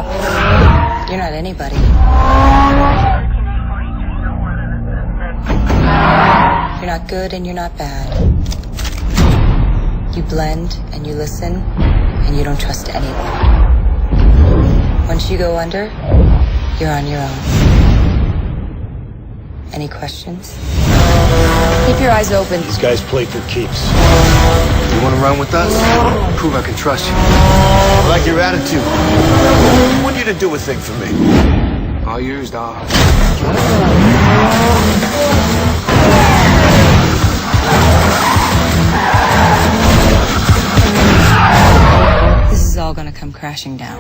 cop. You're not anybody. You're not good and you're not bad. You blend and you listen and you don't trust anyone. Once you go under, you're on your own. Any questions? Keep your eyes open. These guys play for keeps. You want to run with us? Prove I can trust you. I like your attitude. I want you to do a thing for me. All yours, dog. This is all gonna come crashing down.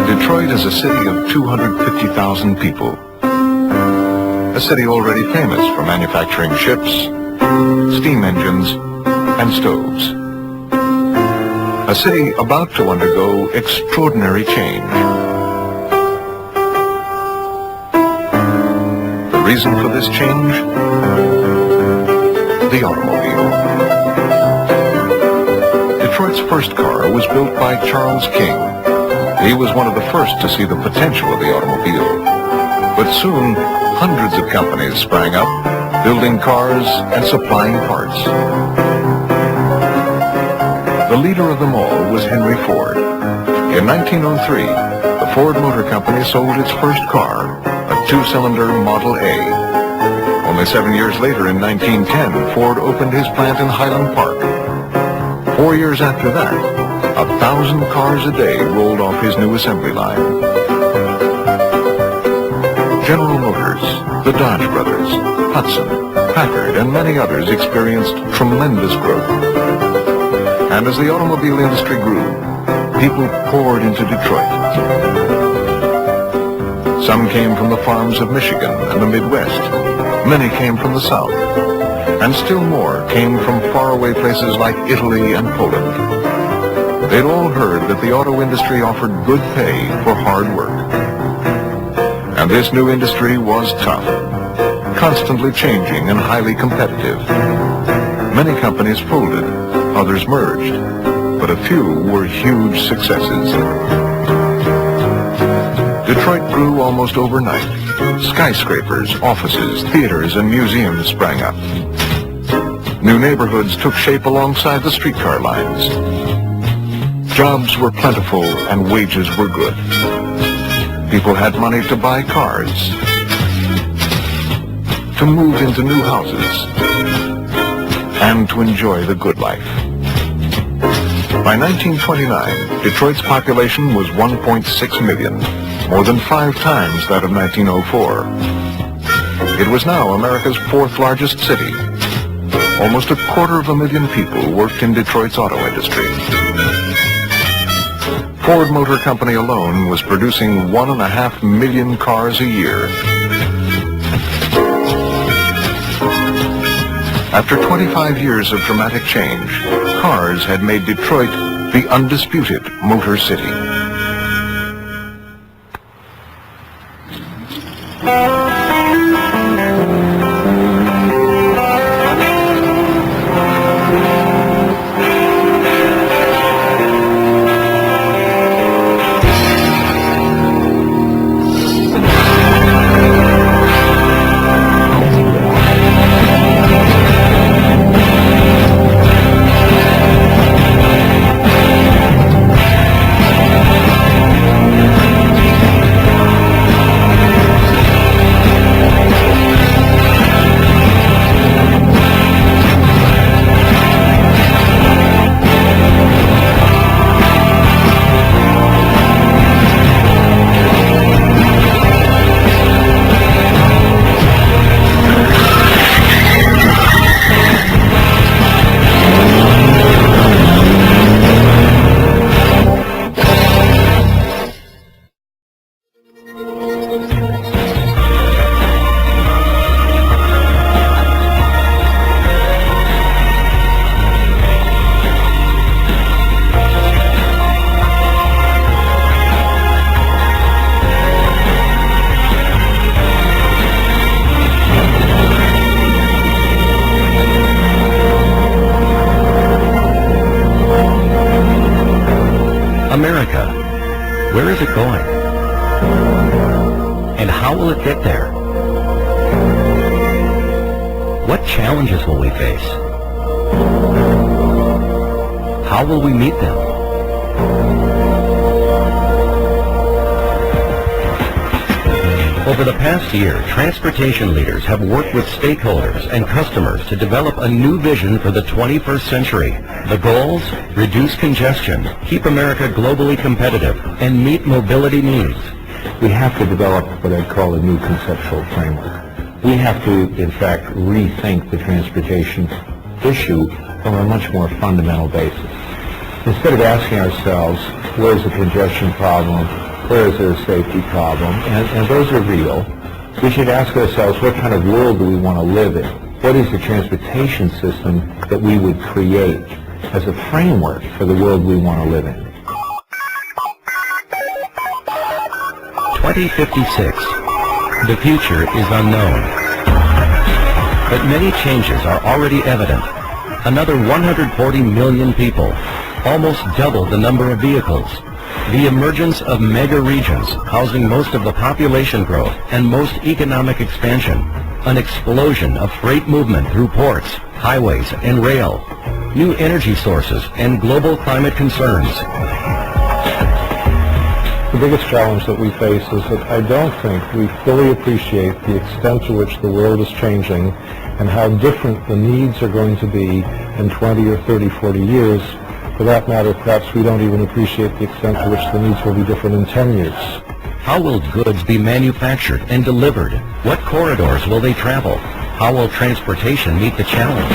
Detroit is a city of 250,000 people. A city already famous for manufacturing ships, steam engines, and stoves. A city about to undergo extraordinary change. The reason for this change? The automobile. Detroit's first car was built by Charles King. He was one of the first to see the potential of the automobile. But soon, hundreds of companies sprang up, building cars and supplying parts. The leader of them all was Henry Ford. In 1903, the Ford Motor Company sold its first car, a two-cylinder Model A. Only 7 years later, in 1910, Ford opened his plant in Highland Park. 4 years after that, 1,000 cars a day rolled off his new assembly line. General Motors, the Dodge Brothers, Hudson, Packard, and many others experienced tremendous growth. And as the automobile industry grew, people poured into Detroit. Some came from the farms of Michigan and the Midwest. Many came from the South. And still more came from faraway places like Italy and Poland. They'd all heard that the auto industry offered good pay for hard work. And this new industry was tough, constantly changing and highly competitive. Many companies folded, others merged, but a few were huge successes. Detroit grew almost overnight. Skyscrapers, offices, theaters, and museums sprang up. New neighborhoods took shape alongside the streetcar lines. Jobs were plentiful and wages were good. People had money to buy cars, to move into new houses, and to enjoy the good life. By 1929, Detroit's population was 1.6 million, more than 5 times that of 1904. It was now America's 4th largest city. Almost 250,000 people worked in Detroit's auto industry. Ford Motor Company alone was producing 1.5 million cars a year. After 25 years of dramatic change, cars had made Detroit the undisputed motor city. America, where is it going? And how will it get there? What challenges will we face? How will we meet them? Over the past year, transportation leaders have worked with stakeholders and customers to develop a new vision for the 21st century. The goals: reduce congestion, keep America globally competitive, and meet mobility needs. We have to develop what I call a new conceptual framework. We have to, in fact, rethink the transportation issue from a much more fundamental basis. Instead of asking ourselves, where's the congestion problem? Where is there a safety problem? And those are real. We should ask ourselves, what kind of world do we want to live in? What is the transportation system that we would create as a framework for the world we want to live in? 2056. The future is unknown. But many changes are already evident. Another 140 million people, almost double the number of vehicles. The emergence of mega regions housing most of the population growth and most economic expansion. An explosion of freight movement through ports, highways, and rail. New energy sources and global climate concerns. The biggest challenge that we face is that I don't think we fully appreciate the extent to which the world is changing and how different the needs are going to be in 20 or 30, 40 years For that matter, perhaps we don't even appreciate the extent to which the needs will be different in 10 years. How will goods be manufactured and delivered? What corridors will they travel? How will transportation meet the challenge?